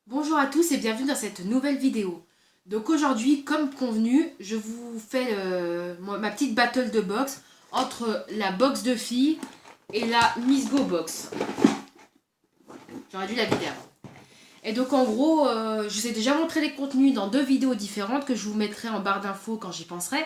Bonjour à tous et bienvenue dans cette nouvelle vidéo. Donc aujourd'hui, comme convenu, je vous fais ma petite battle de boxe entre la boxe de filles et la Miss Go box. J'aurais dû la vider avant. Et donc en gros, je vous ai déjà montré les contenus dans deux vidéos différentes que je vous mettrai en barre d'infos quand j'y penserai.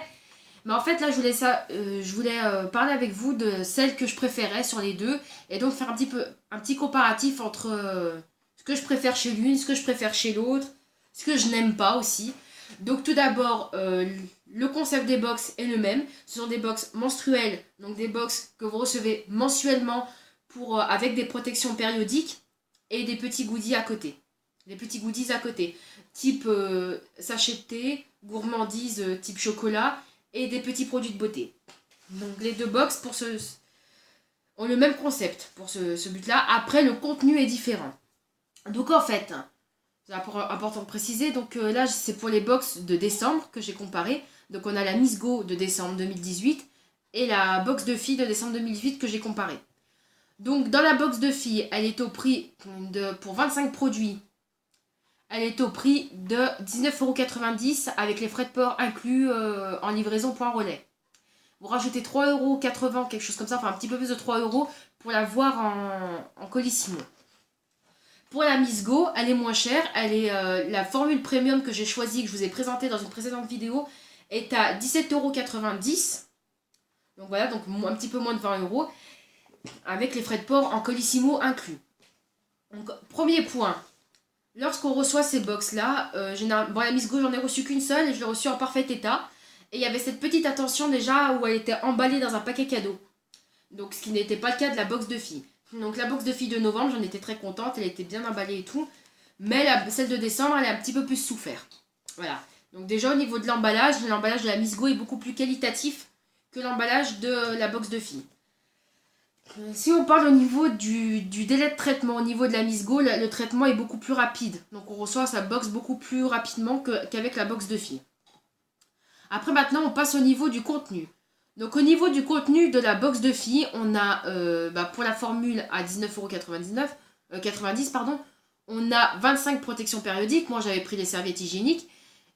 Mais en fait là, je voulais parler avec vous de celle que je préférais sur les deux et donc faire un petit comparatif entre ce que je préfère chez l'une, ce que je préfère chez l'autre, ce que je n'aime pas aussi. Donc tout d'abord, le concept des box est le même. Ce sont des box menstruelles, donc des box que vous recevez mensuellement avec des protections périodiques et des petits goodies à côté. Des petits goodies à côté, type sachet de thé, gourmandise type chocolat et des petits produits de beauté. Donc les deux box ont le même concept pour ce but-là. Après, le contenu est différent. Donc en fait, c'est important de préciser, donc là c'est pour les box de décembre que j'ai comparé. Donc on a la Miss Go de décembre 2018 et la box de filles de décembre 2018 que j'ai comparé. Donc dans la box de filles, elle est au prix pour 25 produits. Elle est au prix de 19,90€ avec les frais de port inclus en livraison point relais. Vous rajoutez 3,80€, quelque chose comme ça, enfin un petit peu plus de 3€ pour la voir en colissimo. Pour la Miss Go, elle est moins chère. Elle est la formule premium que j'ai choisie, que je vous ai présentée dans une précédente vidéo, est à 17,90€. Donc voilà, donc un petit peu moins de 20€ avec les frais de port en colissimo inclus. Donc premier point, lorsqu'on reçoit ces box là, bon, la Miss Go j'en ai reçu qu'une seule et je l'ai reçue en parfait état. Et il y avait cette petite attention déjà où elle était emballée dans un paquet cadeau. Donc ce qui n'était pas le cas de la box de filles. Donc la box de filles de novembre, j'en étais très contente, elle était bien emballée et tout. Mais celle de décembre, elle a un petit peu plus souffert. Voilà. Donc déjà au niveau de l'emballage de la Miss Go est beaucoup plus qualitatif que l'emballage de la box de filles. Si on parle au niveau du délai de traitement, au niveau de la Miss Go, le traitement est beaucoup plus rapide. Donc on reçoit sa box beaucoup plus rapidement qu'avec la box de filles. Après maintenant, on passe au niveau du contenu. Donc au niveau du contenu de la box de filles, on a pour la formule à 19,99€, 90 pardon, on a 25 protections périodiques. Moi j'avais pris les serviettes hygiéniques.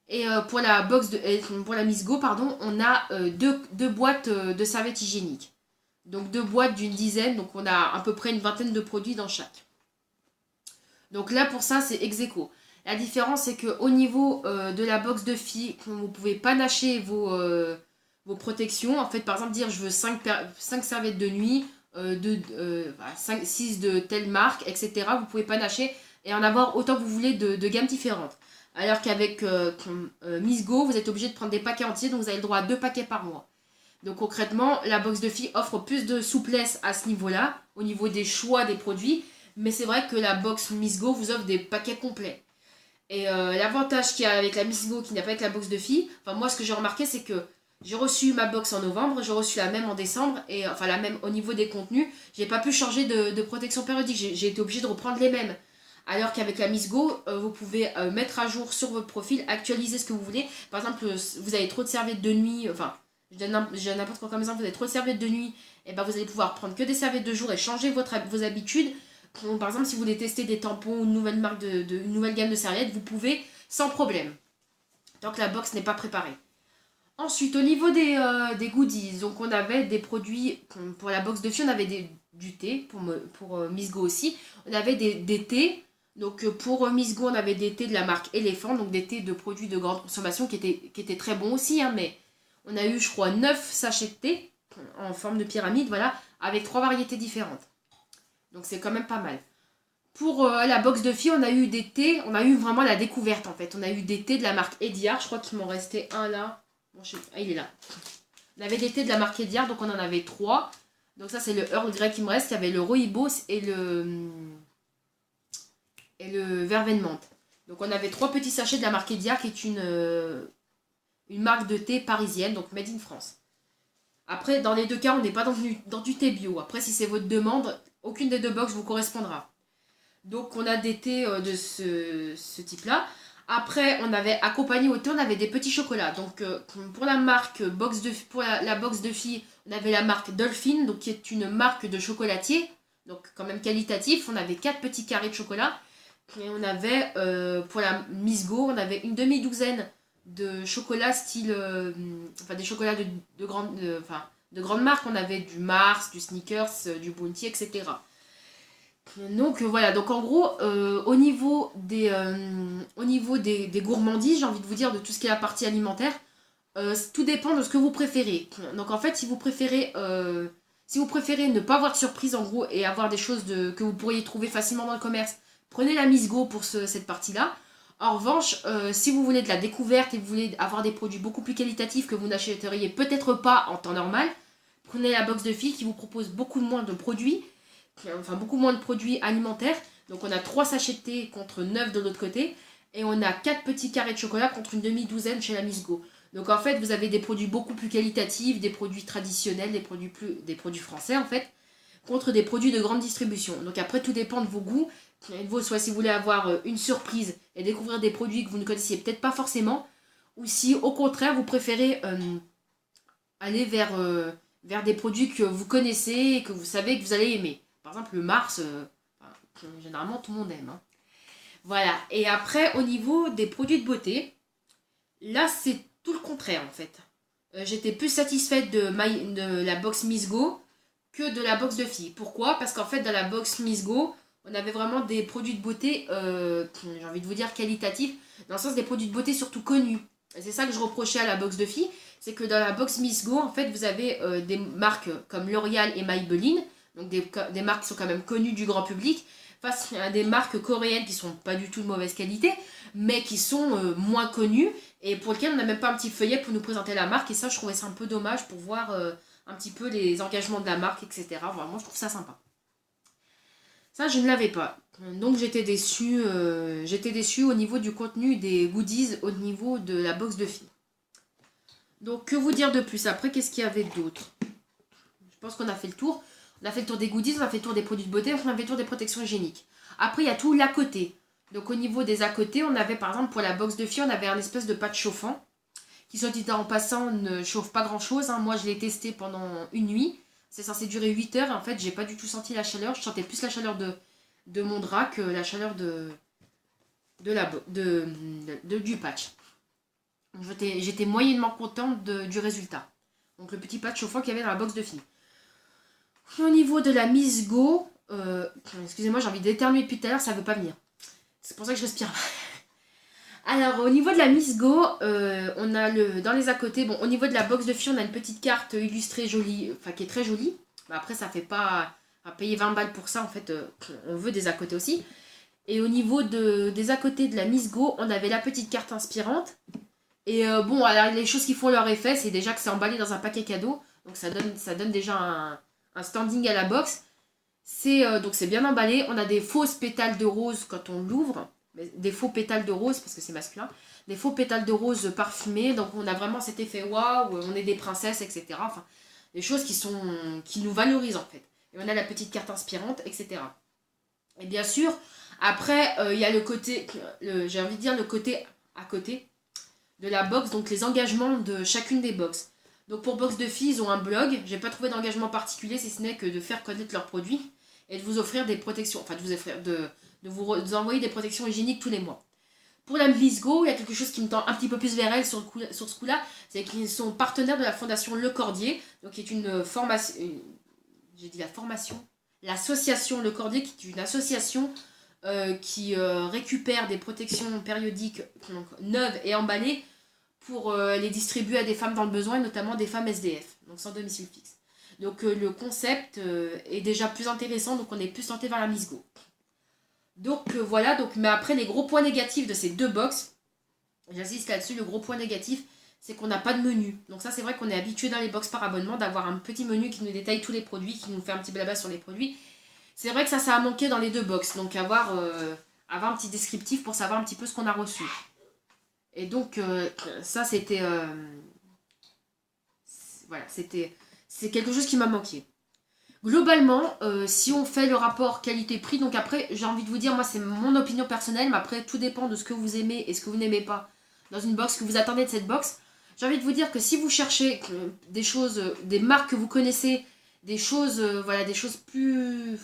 Et pour la Miss Go, pardon, on a deux boîtes de serviettes hygiéniques. Donc deux boîtes d'une dizaine, donc on a à peu près une vingtaine de produits dans chaque. Donc là pour ça c'est ex aequo. La différence c'est qu'au niveau de la box de filles, vous pouvez panacher vos protections. En fait par exemple dire je veux 5 serviettes de nuit, 6 de telle marque, etc. Vous pouvez panacher et en avoir autant que vous voulez de gammes différentes. Alors qu'avec Miss Go, vous êtes obligé de prendre des paquets entiers, donc vous avez le droit à 2 paquets par mois. Donc concrètement, la box de filles offre plus de souplesse à ce niveau-là, au niveau des choix des produits. Mais c'est vrai que la box Miss Go vous offre des paquets complets. Et l'avantage qu'il y a avec la Miss Go qui n'y a pas avec la box de filles, enfin moi ce que j'ai remarqué c'est que j'ai reçu ma box en novembre, j'ai reçu la même en décembre, et enfin la même au niveau des contenus, j'ai pas pu changer de protection périodique, j'ai été obligée de reprendre les mêmes. Alors qu'avec la Miss Go, vous pouvez mettre à jour sur votre profil, actualiser ce que vous voulez. Par exemple, vous avez trop de serviettes de nuit, enfin, je donne n'importe quoi comme exemple, vous avez trop de serviettes de nuit, et ben vous allez pouvoir prendre que des serviettes de jour et changer vos habitudes. Donc, par exemple, si vous voulez tester des tampons ou une nouvelle marque une nouvelle gamme de serviettes, vous pouvez sans problème, tant que la box n'est pas préparée. Ensuite, au niveau des goodies, donc on avait des produits, pour la box de filles, on avait du thé, pour Miss Go aussi. On avait des thés. Donc pour Miss Go, on avait des thés de la marque Elephant, donc des thés de produits de grande consommation qui étaient très bons aussi, hein, mais on a eu, je crois, 9 sachets de thé en forme de pyramide, voilà, avec 3 variétés différentes. Donc c'est quand même pas mal. Pour la box de filles, on a eu des thés, on a eu vraiment la découverte en fait. On a eu des thés de la marque Ediard, je crois qu'il m'en restait un là. Bon, ah, il est là. On avait des thés de la marque Ediard, donc on en avait 3. Donc ça c'est le Earl Grey qui me reste, il y avait le Rooibos et le verveine menthe. Donc on avait 3 petits sachets de la marque Ediard qui est une marque de thé parisienne, donc made in France. Après, dans les deux cas, on n'est pas dans du thé bio. Après, si c'est votre demande, aucune des deux box vous correspondra. Donc on a des thés de ce type-là. Après, on avait accompagné au thé, on avait des petits chocolats. Donc pour la marque pour la box de filles, on avait la marque Dolphin, donc qui est une marque de chocolatier, donc quand même qualitatif. On avait 4 petits carrés de chocolat. Et on avait, pour la Miss Go, on avait une demi-douzaine de chocolats style... enfin, des chocolats de grande marque. On avait du Mars, du Snickers, du Bounty, etc. Donc voilà, donc en gros, au niveau des gourmandises, j'ai envie de vous dire, de tout ce qui est la partie alimentaire, tout dépend de ce que vous préférez. Donc en fait, si vous préférez ne pas avoir de surprise en gros et avoir des choses que vous pourriez trouver facilement dans le commerce, prenez la Miss Go pour cette partie-là. En revanche, si vous voulez de la découverte et vous voulez avoir des produits beaucoup plus qualitatifs que vous n'achèteriez peut-être pas en temps normal, prenez la box de filles qui vous propose beaucoup moins de produits, enfin beaucoup moins de produits alimentaires. Donc on a 3 sachets de thé contre 9 de l'autre côté, et on a 4 petits carrés de chocolat contre une demi-douzaine chez la Miss Go. Donc en fait, vous avez des produits beaucoup plus qualitatifs, des produits traditionnels, des produits français en fait, contre des produits de grande distribution. Donc après, tout dépend de vos goûts. Soit si vous voulez avoir une surprise et découvrir des produits que vous ne connaissiez peut-être pas forcément, ou si au contraire vous préférez aller vers des produits que vous connaissez et que vous savez que vous allez aimer. Par exemple, le Mars, généralement tout le monde aime. Hein. Voilà. Et après, au niveau des produits de beauté, là c'est tout le contraire en fait. J'étais plus satisfaite de la box Miss Go que de la box de filles. Pourquoi? Parce qu'en fait, dans la box Miss Go, on avait vraiment des produits de beauté, j'ai envie de vous dire qualitatifs, dans le sens des produits de beauté surtout connus. C'est ça que je reprochais à la box de filles, c'est que dans la box Miss Go, en fait, vous avez des marques comme L'Oréal et Maybelline, donc des marques qui sont quand même connues du grand public, face à des marques coréennes qui sont pas du tout de mauvaise qualité, mais qui sont moins connues, et pour lesquelles on n'a même pas un petit feuillet pour nous présenter la marque, et ça, je trouvais ça un peu dommage pour voir un petit peu les engagements de la marque, etc. Vraiment, je trouve ça sympa. Ça, je ne l'avais pas. Donc j'étais déçue au niveau du contenu des goodies, au niveau de la box de filles. Donc que vous dire de plus? Après, qu'est-ce qu'il y avait d'autre? Je pense qu'on a fait le tour. On a fait le tour des goodies, on a fait le tour des produits de beauté, on a fait le tour des protections hygiéniques. Après, il y a tout l'à côté. Donc au niveau des à côté, on avait par exemple pour la box de filles, on avait un espèce de pâte chauffant qui, soit dit en passant, ne chauffe pas grand chose. Hein. Moi, je l'ai testé pendant une nuit. C'est censé durer 8 heures. Et en fait, j'ai pas du tout senti la chaleur. Je sentais plus la chaleur de mon drap que la chaleur du patch. J'étais moyennement contente du résultat. Donc le petit patch chauffant qu'il y avait dans la box de filles. Au niveau de la Miss Go, excusez-moi, j'ai envie d'éternuer depuis tout à l'heure, ça veut pas venir. C'est pour ça que je respire. Alors au niveau de la Miss Go, on a dans les à côté, bon au niveau de la box de filles, on a une petite carte illustrée jolie, enfin qui est très jolie. Mais après ça fait pas à payer 20 balles pour ça, en fait on veut des à côté aussi. Et au niveau des à côté de la Miss Go, on avait la petite carte inspirante. Et bon, alors, les choses qui font leur effet, c'est déjà que c'est emballé dans un paquet cadeau. Donc ça donne déjà un standing à la box. Donc c'est bien emballé. On a des fausses pétales de rose quand on l'ouvre. Des faux pétales de rose parce que c'est masculin. Des faux pétales de rose parfumés. Donc on a vraiment cet effet waouh, on est des princesses, etc. Enfin, des choses qui nous valorisent en fait. Et on a la petite carte inspirante, etc. Et bien sûr, après, il y a le côté, j'ai envie de dire le côté à côté de la box, donc les engagements de chacune des box. Donc pour box de filles, ils ont un blog. J'ai pas trouvé d'engagement particulier si ce n'est que de faire connaître leurs produits et de vous offrir des protections, enfin de vous envoyer des protections hygiéniques tous les mois. Pour la Miss Go, il y a quelque chose qui me tend un petit peu plus vers elle sur ce coup-là, c'est qu'ils sont partenaires de la fondation Le Cordier, donc qui est une formation, j'ai dit la formation, l'association Le Cordier, qui est une association qui récupère des protections périodiques donc, neuves et emballées pour les distribuer à des femmes dans le besoin, et notamment des femmes SDF, donc sans domicile fixe. Donc le concept est déjà plus intéressant, donc on est plus tenté vers la Miss Go. Donc voilà, mais après les gros points négatifs de ces deux box, j'insiste là-dessus, le gros point négatif, c'est qu'on n'a pas de menu. Donc ça c'est vrai qu'on est habitué dans les box par abonnement d'avoir un petit menu qui nous détaille tous les produits, qui nous fait un petit blabla sur les produits. C'est vrai que ça a manqué dans les deux box, donc avoir un petit descriptif pour savoir un petit peu ce qu'on a reçu. Et donc ça c'était voilà, c'est quelque chose qui m'a manqué. Globalement, si on fait le rapport qualité-prix, donc après j'ai envie de vous dire, moi c'est mon opinion personnelle, mais après tout dépend de ce que vous aimez et ce que vous n'aimez pas dans une box, que vous attendez de cette box. J'ai envie de vous dire que si vous cherchez des choses, des marques que vous connaissez, des choses, voilà, des choses plus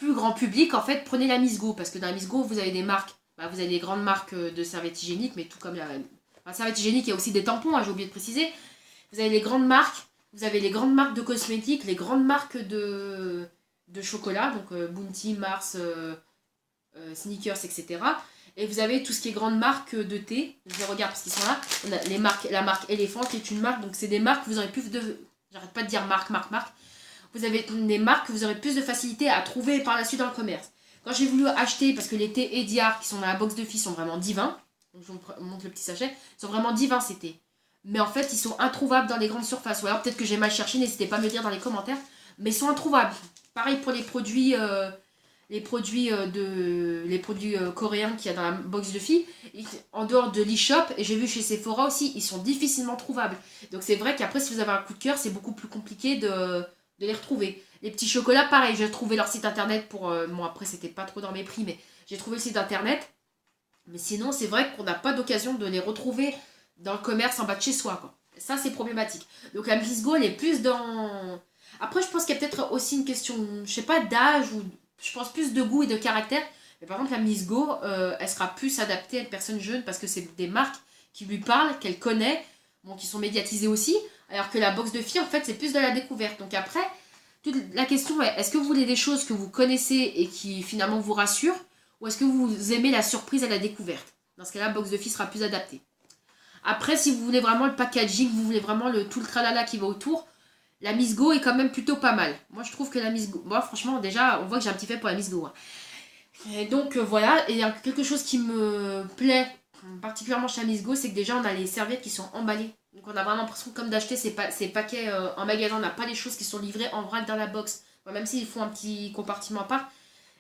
plus grand public, en fait, prenez la Miss Go. Parce que dans la Miss Go, vous avez des marques, vous avez des grandes marques de serviettes hygiéniques, mais tout comme la serviette hygiénique, il y a aussi des tampons, hein, j'ai oublié de préciser. Vous avez les grandes marques, vous avez les grandes marques de cosmétiques, les grandes marques de chocolat, donc Bounty, Mars, Snickers, etc. Et vous avez tout ce qui est grandes marques de thé. Je les regarde parce qu'ils sont là. On a la marque Elephant qui est une marque, donc c'est des marques que vous aurez plus de... J'arrête pas de dire marque. Vous avez des marques que vous aurez plus de facilité à trouver par la suite dans le commerce. Quand j'ai voulu acheter, parce que les thés Ediar qui sont dans la box de filles sont vraiment divins, donc je vous montre le petit sachet, ils sont vraiment divins ces thés. Mais en fait, ils sont introuvables dans les grandes surfaces. Ou alors peut-être que j'ai mal cherché, n'hésitez pas à me le dire dans les commentaires. Mais ils sont introuvables. Pareil pour les produits coréens qu'il y a dans la box de filles. En dehors de l'e-shop, et j'ai vu chez Sephora aussi, ils sont difficilement trouvables. Donc c'est vrai qu'après, si vous avez un coup de cœur, c'est beaucoup plus compliqué de les retrouver. Les petits chocolats, pareil, j'ai trouvé leur site internet pour... bon, après, c'était pas trop dans mes prix, mais j'ai trouvé le site internet. Mais sinon, c'est vrai qu'on n'a pas d'occasion de les retrouver dans le commerce en bas de chez soi, quoi. Ça, c'est problématique. Donc la Miss Go, elle est plus dans... Après, je pense qu'il y a peut-être aussi une question, je sais pas, d'âge, ou je pense plus de goût et de caractère. Mais par contre, la Miss Go, elle sera plus adaptée à une personne jeune parce que c'est des marques qui lui parlent, qu'elle connaît, bon, qui sont médiatisées aussi. Alors que la box de filles, en fait, c'est plus de la découverte. Donc après, toute la question est, est-ce que vous voulez des choses que vous connaissez et qui finalement vous rassurent, ou est-ce que vous aimez la surprise à la découverte? Dans ce cas-là, la box de filles sera plus adaptée. Après, si vous voulez vraiment le packaging, vous voulez vraiment tout le tralala qui va autour, la Miss Go est quand même plutôt pas mal. Moi, je trouve que la Miss Go... Moi, franchement, déjà, on voit que j'ai un petit fait pour la Miss Go. Hein. Et donc, voilà. Et il y a quelque chose qui me plaît particulièrement chez la Miss Go, c'est que déjà, on a les serviettes qui sont emballées. Donc, on a vraiment l'impression comme d'acheter ces paquets en magasin. On n'a pas les choses qui sont livrées en vrac dans la box. Bon, même s'ils font un petit compartiment à part.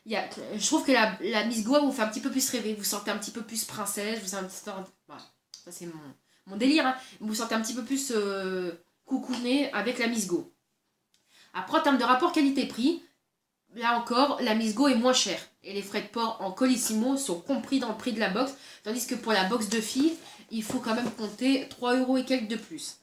Je trouve que la Miss Go vous fait un petit peu plus rêver. Vous sentez un petit peu plus princesse. Vous sentez voilà. Ça, c'est mon délire. Hein. Vous vous sentez un petit peu plus coucouné avec la Miss Go. Après, en termes de rapport qualité-prix, là encore, la Miss Go est moins chère. Et les frais de port en Colissimo sont compris dans le prix de la box. Tandis que pour la box de filles, il faut quand même compter 3 € et quelques de plus.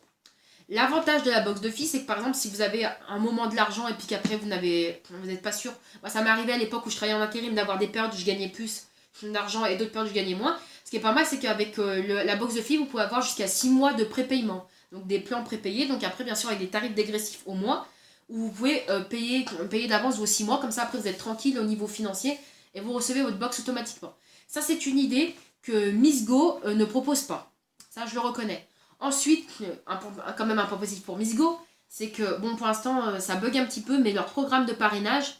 L'avantage de la box de filles, c'est que par exemple, si vous avez un moment de l'argent et puis qu'après vous n'êtes pas sûr. Moi, ça m'est arrivé à l'époque où je travaillais en intérim d'avoir des périodes où je gagnais plus d'argent et d'autres périodes où je gagnais moins. Ce qui est pas mal, c'est qu'avec la box de filles, vous pouvez avoir jusqu'à 6 mois de prépaiement. Donc des plans prépayés. Donc après, bien sûr, avec des tarifs dégressifs au mois, où vous pouvez payer d'avance vos 6 mois. Comme ça, après, vous êtes tranquille au niveau financier et vous recevez votre box automatiquement. Ça, c'est une idée que Miss Go ne propose pas. Ça, je le reconnais. Ensuite, quand même un point positif pour Miss Go, c'est que, bon, pour l'instant, ça bug un petit peu, mais leur programme de parrainage,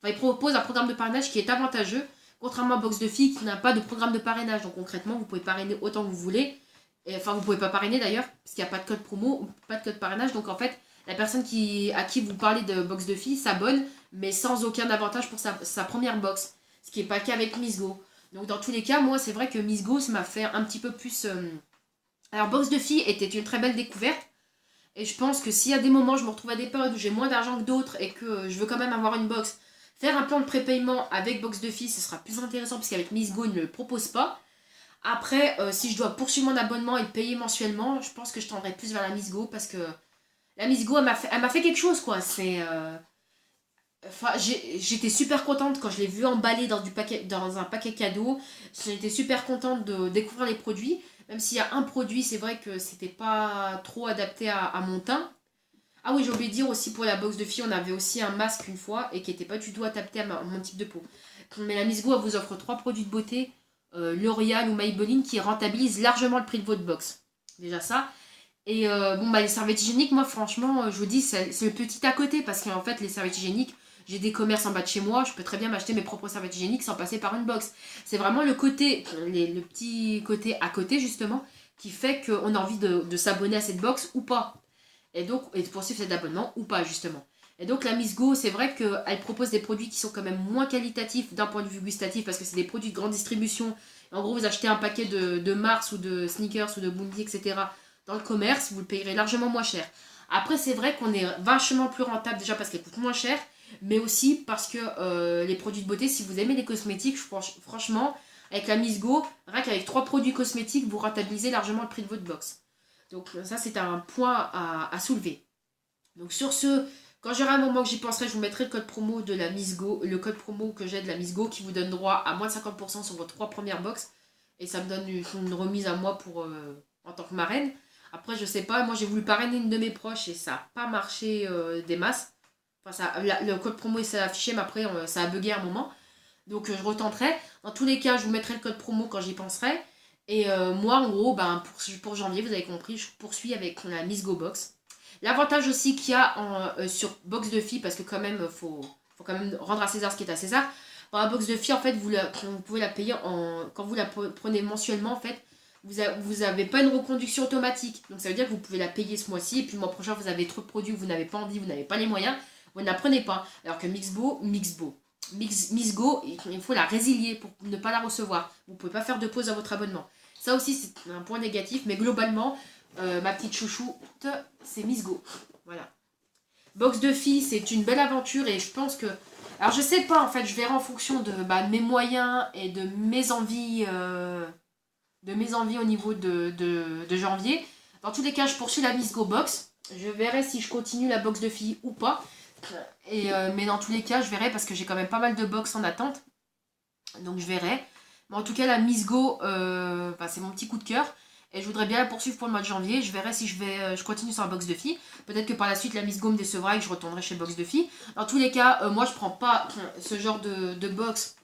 ils proposent un programme de parrainage qui est avantageux, contrairement à Box de filles qui n'a pas de programme de parrainage. Donc concrètement, vous pouvez parrainer autant que vous voulez. Enfin, vous pouvez pas parrainer d'ailleurs, parce qu'il n'y a pas de code promo, pas de code parrainage. Donc en fait, la personne à qui vous parlez de Box de filles s'abonne, mais sans aucun avantage pour sa première box. Ce qui n'est pas le cas avec Miss Go. Donc dans tous les cas, moi, c'est vrai que Miss Go, ça m'a fait un petit peu plus... Alors, Box de filles était une très belle découverte. Et je pense que s'il y a des moments, je me retrouve à des périodes où j'ai moins d'argent que d'autres et que je veux quand même avoir une box, faire un plan de prépaiement avec Box de filles, ce sera plus intéressant parce qu'avec Miss Go, ils ne le proposent pas. Après, si je dois poursuivre mon abonnement et le payer mensuellement, je pense que je tendrai plus vers la Miss Go parce que la Miss Go, elle m'a fait quelque chose, quoi. Enfin, j'étais super contente quand je l'ai vu emballé dans un paquet cadeau. J'étais super contente de découvrir les produits. Même s'il y a un produit, c'est vrai que c'était pas trop adapté à mon teint. Ah oui, j'ai oublié de dire aussi pour la box de filles, on avait aussi un masque une fois et qui n'était pas du tout adapté à mon type de peau. Mais la Miss Go, elle vous offre 3 produits de beauté, L'Oréal ou Maybelline, qui rentabilisent largement le prix de votre box. Déjà ça. Et les serviettes hygiéniques, moi franchement, je vous dis, c'est le petit à côté parce qu'en fait, les serviettes hygiéniques, j'ai des commerces en bas de chez moi, je peux très bien m'acheter mes propres serviettes hygiéniques sans passer par une box. C'est vraiment le petit côté à côté justement qui fait qu'on a envie de s'abonner à cette box ou pas. Et donc, et de poursuivre cet abonnement ou pas justement. Et donc la Miss Go, c'est vrai qu'elle propose des produits qui sont quand même moins qualitatifs d'un point de vue gustatif parce que c'est des produits de grande distribution. En gros, vous achetez un paquet de Mars ou de Snickers ou de Bounty, etc. dans le commerce, vous le payerez largement moins cher. Après, c'est vrai qu'on est vachement plus rentable déjà parce qu'elle coûte moins cher, mais aussi parce que les produits de beauté, si vous aimez les cosmétiques, franchement, avec la Miss Go, rien qu'avec 3 produits cosmétiques, vous rentabilisez largement le prix de votre box. Donc ça, c'est un point à soulever. Donc sur ce, Quand j'aurai un moment que j'y penserai, je vous mettrai le code promo de la Miss Go, le code promo que j'ai de la Miss Go qui vous donne droit à moins de 50% sur vos 3 premières box. Et ça me donne une remise à moi pour en tant que marraine. Après, je sais pas, moi j'ai voulu parrainer une de mes proches et ça n'a pas marché des masses. Enfin, le code promo s'est affiché, mais après ça a bugué un moment. Donc je retenterai. Dans tous les cas, je vous mettrai le code promo quand j'y penserai. Et moi, en gros, ben, pour janvier, vous avez compris, je poursuis avec la Miss Go Box. L'avantage aussi qu'il y a sur box de filles, parce que quand même, faut quand même rendre à César ce qui est à César. Dans la box de filles, en fait, vous pouvez la payer quand vous la prenez mensuellement, en fait, vous n'avez pas une reconduction automatique. Donc ça veut dire que vous pouvez la payer ce mois-ci, et puis le mois prochain, vous avez trop de produits, vous n'avez pas envie, vous n'avez pas les moyens, vous ne la prenez pas. Alors que Miss Go, il faut la résilier pour ne pas la recevoir. Vous ne pouvez pas faire de pause à votre abonnement. Ça aussi, c'est un point négatif, mais globalement, ma petite chouchoute, c'est Miss Go. Voilà. Box de filles, c'est une belle aventure et je pense que... Alors je sais pas, en fait, je verrai en fonction de mes moyens et de mes envies, au niveau de janvier. Dans tous les cas, je poursuis la Miss Go Box. Je verrai si je continue la box de filles ou pas. Mais dans tous les cas, je verrai parce que j'ai quand même pas mal de box en attente. Donc je verrai. Mais en tout cas, la Miss Go, c'est mon petit coup de cœur. Et je voudrais bien la poursuivre pour le mois de janvier. Je verrai si je continue sur la box de filles. Peut-être que par la suite, la Miss Go me décevra et que je retournerai chez box de filles. Dans tous les cas, moi, je prends pas ce genre de box.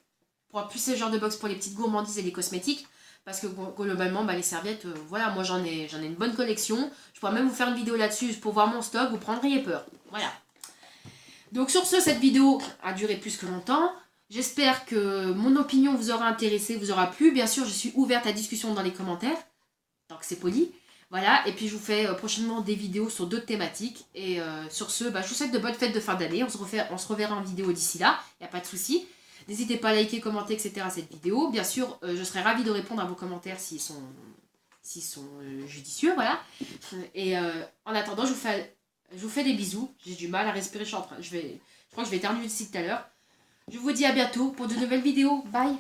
Je prends plus ce genre de box pour les petites gourmandises et les cosmétiques. Parce que globalement, les serviettes, voilà, moi j'en ai une bonne collection. Je pourrais même vous faire une vidéo là-dessus pour voir mon stock. Vous prendriez peur. Voilà. Donc sur ce, cette vidéo a duré plus que longtemps. J'espère que mon opinion vous aura intéressé, vous aura plu. Bien sûr, je suis ouverte à discussion dans les commentaires, tant que c'est poli. Voilà, et puis je vous fais prochainement des vidéos sur d'autres thématiques. Et sur ce, je vous souhaite de bonnes fêtes de fin d'année. On se reverra en vidéo d'ici là, il n'y a pas de souci. N'hésitez pas à liker, commenter, etc. cette vidéo. Bien sûr, je serai ravie de répondre à vos commentaires s'ils sont judicieux, voilà. Et en attendant, je vous fais des bisous. J'ai du mal à respirer, je crois que je vais éternuer d'ici tout à l'heure. Je vous dis à bientôt pour de nouvelles vidéos. Bye!